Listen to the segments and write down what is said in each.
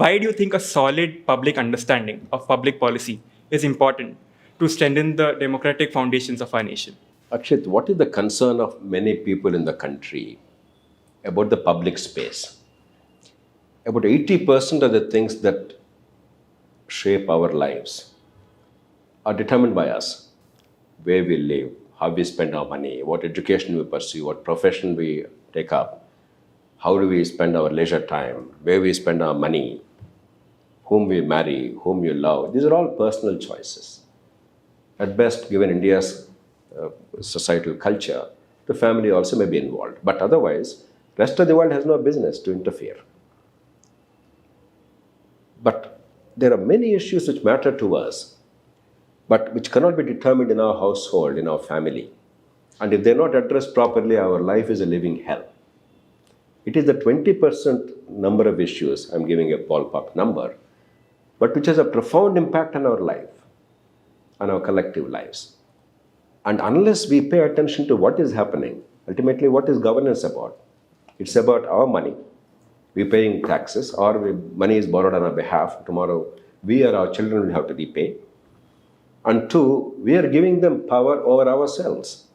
Why do you think a solid public understanding of public policy is important to strengthen the democratic foundations of our nation? Akshit, what is the concern of many people in the country about the public space? About 80% of the things that shape our lives are determined by us. Where we live, how we spend our money, what education we pursue, what profession we take up, how do we spend our leisure time, where we spend our money, whom we marry, whom you love. These are all personal choices. At best, given India's societal culture, the family also may be involved. But otherwise, rest of the world has no business to interfere. But there are many issues which matter to us, but which cannot be determined in our household, in our family. And if they're not addressed properly, our life is a living hell. It is the 20% number of issues, I'm giving a ballpark number, but which has a profound impact on our life, on our collective lives. And unless we pay attention to what is happening, ultimately what is governance about? It's about our money. We're paying taxes, or money is borrowed on our behalf. Tomorrow, we or our children will have to repay. And two, we are giving them power over ourselves.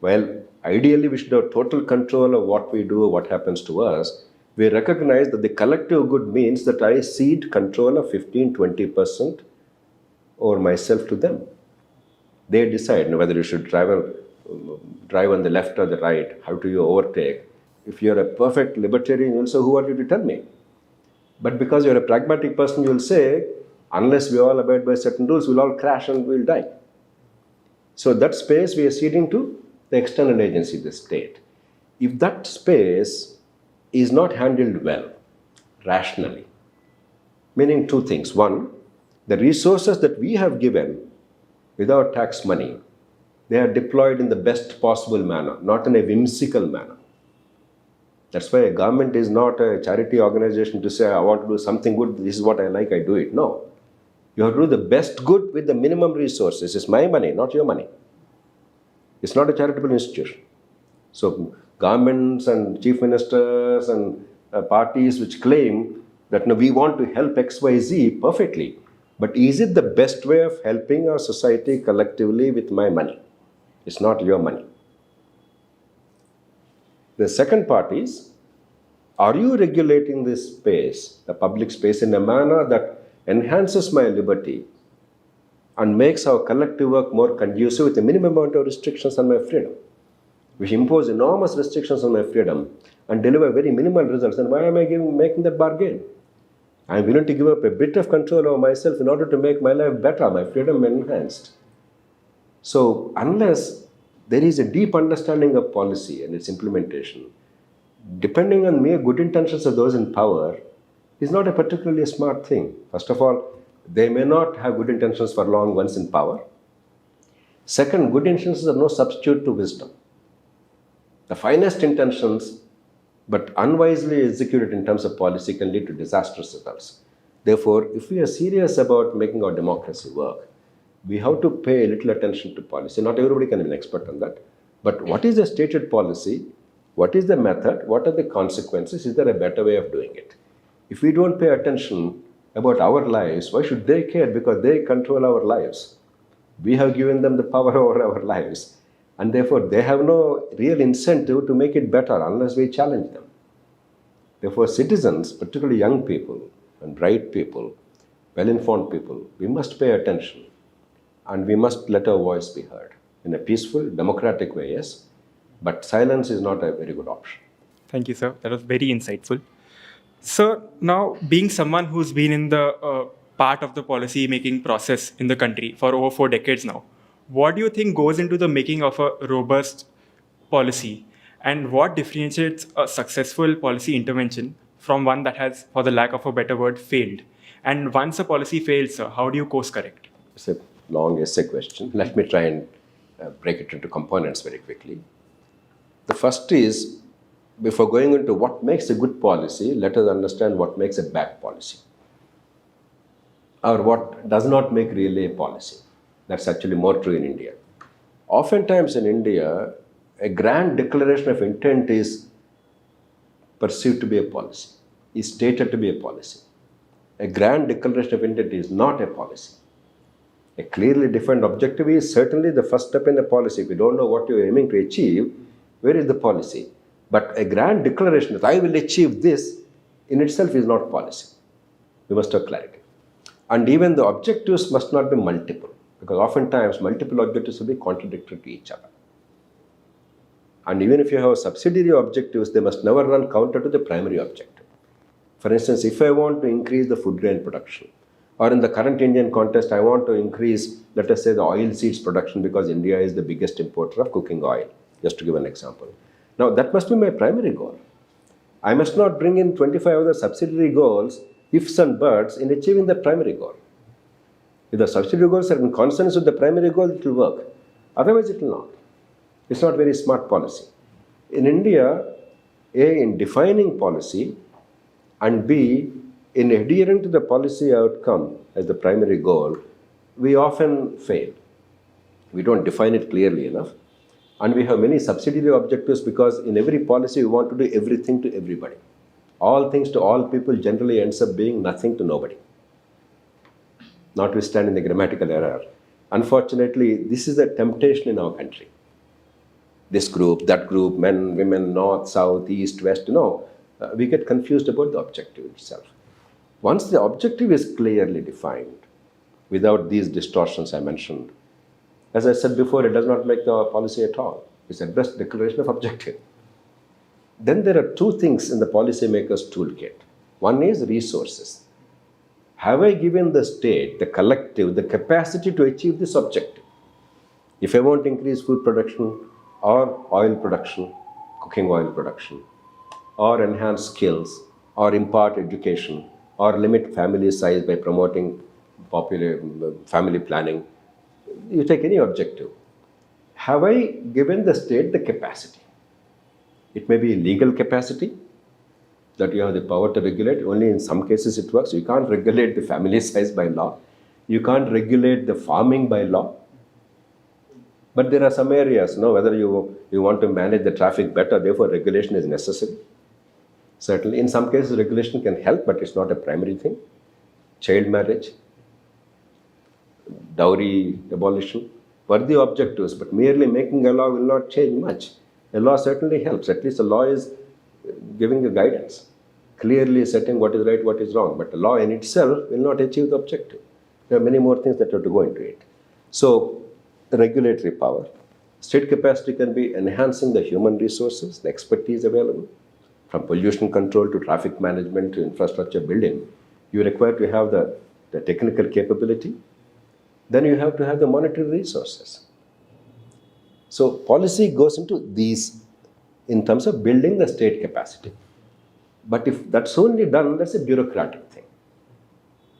Well, ideally, we should have total control of what we do, what happens to us. We recognize that the collective good means that I cede control of 15-20% over myself to them. They decide whether you should drive on the left or the right, how do you overtake. If you're a perfect libertarian, you'll say, who are you to tell me? But because you're a pragmatic person, you'll say, unless we all abide by certain rules, we'll all crash and we'll die. So that space we are ceding to the external agency, the state. If that space is not handled well, rationally, meaning two things. One, the resources that we have given with our tax money, they are deployed in the best possible manner, not in a whimsical manner. That's why a government is not a charity organization to say, I want to do something good, this is what I like, I do it. No. You have to do the best good with the minimum resources. It's my money, not your money. It's not a charitable institution. So governments and chief ministers and parties which claim that no, we want to help XYZ perfectly. But is it the best way of helping our society collectively with my money? It's not your money. The second part is, are you regulating this space, the public space, in a manner that enhances my liberty and makes our collective work more conducive with a minimum amount of restrictions on my freedom? Which impose enormous restrictions on my freedom and deliver very minimal results, then why am I making that bargain? I am willing to give up a bit of control over myself in order to make my life better, my freedom enhanced. So unless there is a deep understanding of policy and its implementation, depending on mere good intentions of those in power is not a particularly smart thing. First of all, they may not have good intentions for long once in power. Second, good intentions are no substitute to wisdom. The finest intentions, but unwisely executed in terms of policy, can lead to disastrous results. Therefore, if we are serious about making our democracy work, we have to pay a little attention to policy. Not everybody can be an expert on that. But what is the stated policy? What is the method? What are the consequences? Is there a better way of doing it? If we don't pay attention about our lives, why should they care? Because they control our lives. We have given them the power over our lives. And therefore, they have no real incentive to make it better unless we challenge them. Therefore, citizens, particularly young people and bright people, well-informed people, we must pay attention. And we must let our voice be heard in a peaceful, democratic way, yes. But silence is not a very good option. Thank you, sir. That was very insightful. So now, being someone who's been in the part of the policy-making process in the country for over 4 decades now, what do you think goes into the making of a robust policy? And what differentiates a successful policy intervention from one that has, for the lack of a better word, failed? And once a policy fails, sir, how do you course correct? It's a long essay question. Let me try and break it into components very quickly. The first is, before going into what makes a good policy, let us understand what makes a bad policy, or what does not make really a policy. That's actually more true in India. Oftentimes in India, a grand declaration of intent is perceived to be a policy, is stated to be a policy. A grand declaration of intent is not a policy. A clearly defined objective is certainly the first step in a policy. If you don't know what you're aiming to achieve, where is the policy? But a grand declaration that I will achieve this in itself is not policy. We must have clarity. And even the objectives must not be multiple, because oftentimes multiple objectives will be contradictory to each other. And even if you have subsidiary objectives, they must never run counter to the primary objective. For instance, if I want to increase the food grain production, or in the current Indian context, I want to increase, let us say, the oil seeds production because India is the biggest importer of cooking oil, just to give an example. Now, that must be my primary goal. I must not bring in 25 other subsidiary goals, ifs and buts, in achieving the primary goal. If the subsidiary goals are in consonance with the primary goal, it will work. Otherwise, it will not. It's not very smart policy. In India, A, in defining policy, and B, in adhering to the policy outcome as the primary goal, we often fail. We don't define it clearly enough. And we have many subsidiary objectives because in every policy we want to do everything to everybody. All things to all people generally ends up being nothing to nobody, notwithstanding the grammatical error. Unfortunately, this is a temptation in our country. This group, that group, men, women, north, south, east, west, we get confused about the objective itself. Once the objective is clearly defined, without these distortions I mentioned, as I said before, it does not make the policy at all. It's a best declaration of objective. Then there are two things in the policymaker's toolkit. One is resources. Have I given the state, the collective, the capacity to achieve this objective? If I want to increase food production or oil production, cooking oil production, or enhance skills, or impart education, or limit family size by promoting family planning, you take any objective. Have I given the state the capacity? It may be legal capacity, that you have the power to regulate. Only in some cases it works. You can't regulate the family size by law. You can't regulate the farming by law. But there are some areas, whether you want to manage the traffic better, therefore regulation is necessary. Certainly, in some cases regulation can help, but it's not a primary thing. Child marriage, dowry abolition were the objectives, but merely making a law will not change much. A law certainly helps. At least the law is giving a guidance, clearly setting what is right, what is wrong. But the law in itself will not achieve the objective. There are many more things that have to go into it. So, the regulatory power. State capacity can be enhancing the human resources, the expertise available, from pollution control to traffic management to infrastructure building. You require to have the technical capability. Then you have to have the monetary resources. So policy goes into these in terms of building the state capacity. But if that's only done, that's a bureaucratic thing.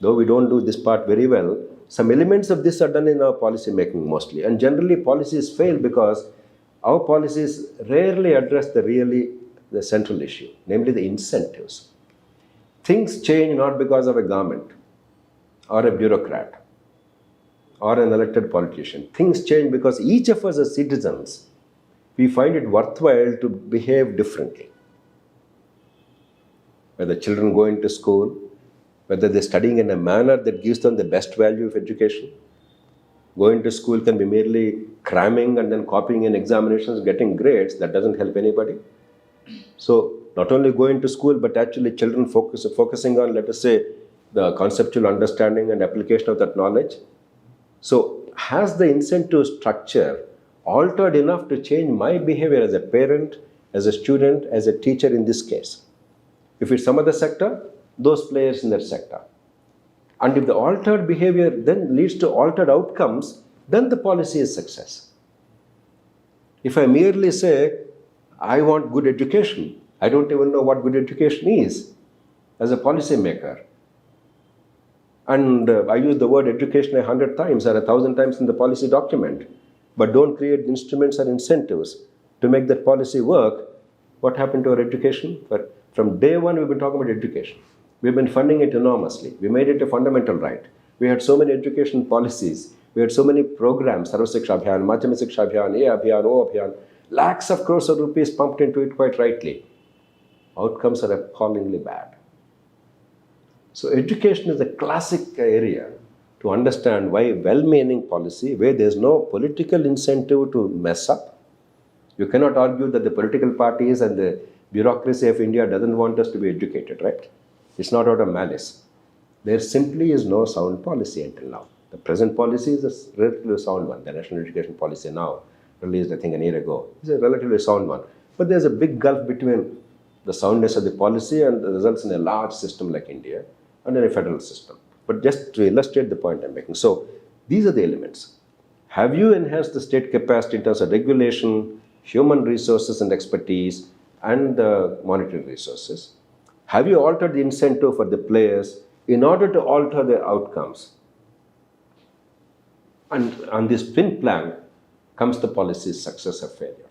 Though we don't do this part very well, some elements of this are done in our policy making mostly. And generally policies fail because our policies rarely address the central issue, namely the incentives. Things change not because of a government or a bureaucrat or an elected politician. Things change because each of us as citizens, we find it worthwhile to behave differently. Whether children go into school, whether they're studying in a manner that gives them the best value of education. Going to school can be merely cramming and then copying in examinations, getting grades. That doesn't help anybody. So not only going to school, but actually children focusing on, let us say, the conceptual understanding and application of that knowledge. So has the incentive structure altered enough to change my behavior as a parent, as a student, as a teacher in this case? If it's some other sector, those players in that sector. And if the altered behavior then leads to altered outcomes, then the policy is success. If I merely say, I want good education, I don't even know what good education is as a policy maker. And I use the word education 100 times or 1,000 times in the policy document, but don't create instruments or incentives to make that policy work. What happened to our education? From day one, we've been talking about education. We've been funding it enormously. We made it a fundamental right. We had so many education policies. We had so many programs, Sarva Shiksha Abhiyan, Madhyamik Shiksha Abhiyan, A Abhiyan, O Abhiyan, lakhs of crores of rupees pumped into it quite rightly. Outcomes are appallingly bad. So education is a classic area to understand why well-meaning policy, where there's no political incentive to mess up. You cannot argue that the political parties and the bureaucracy of India doesn't want us to be educated, right? It's not out of malice. There simply is no sound policy until now. The present policy is a relatively sound one. The national education policy now, released I think a year ago, is a relatively sound one. But there's a big gulf between the soundness of the policy and the results in a large system like India and in a federal system. But just to illustrate the point I'm making. So these are the elements. Have you enhanced the state capacity in terms of regulation, human resources and expertise, and the monetary resources? Have you altered the incentive for the players in order to alter the outcomes? And on this twin plank comes the policy's success or failure.